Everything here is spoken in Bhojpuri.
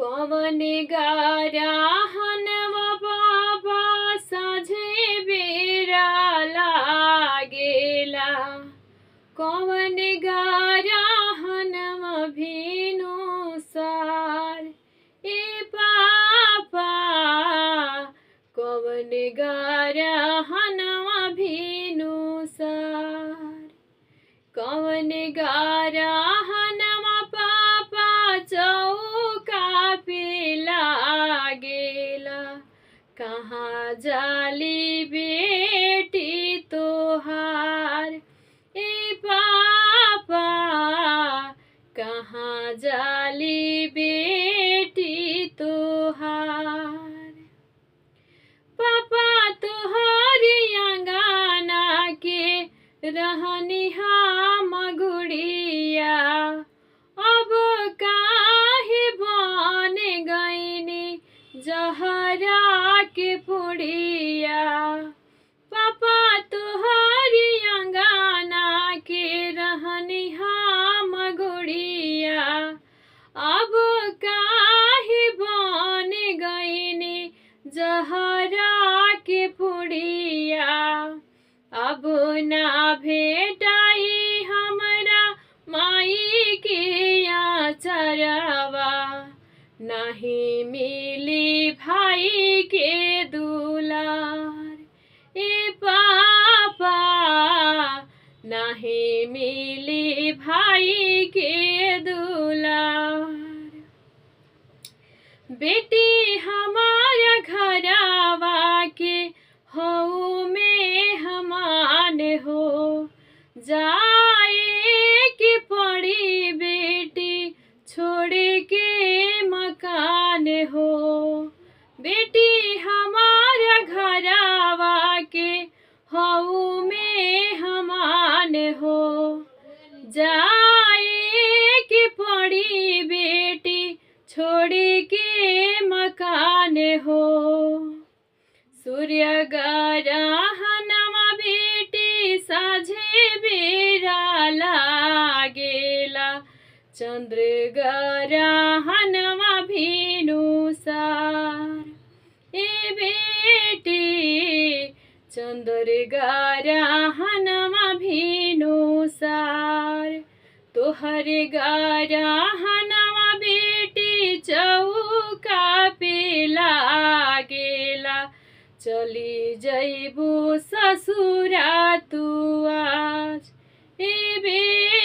कवन गाराहनवा बाबा साझे बेरा लागेला। कवन गाराहनवा भीनु सार ए पापा। कवन गाराहनवा भीनु सार। कवन गाराहनवा पापा चौका पे लागेला। कहाँ जाली बेटी तोहार ए पापा। कहाँ जाली बेटी तोहार। पापा तोहर अंगना के रहनी हम गुड़िया। अब काहे बन गईनी जहरा के पुड़िया। पापा तोहर अंगना के रहनी हम गुड़िया। अब काहे बन गईनी जहरा के पुड़िया। अब ना भेटाई हमरा माई के आचरवा। नहीं मिली भाई के दुलार ए पापा। नहीं मिली भाई के दुलार। बेटी हमारा घरवा के हऊ में हमान हो। जाए के पड़ी बेटी छोड़ के मकान हो। बेटी हमारा घरवा के हऊ में हमान हो। जाए के पड़ी बेटी छोड़ के मकान हो। सूर्य ग्रहणवा बेटी साझे बेरा लागेला। चंद्र ग्रहणवा भीनु सार ए बेटी। चंद्र ग्रहणवा भीनु सार। तोहर ग्रहणवा बेटी चौका पे लागेला। चली जइबू ससुरा तू आज ए बे।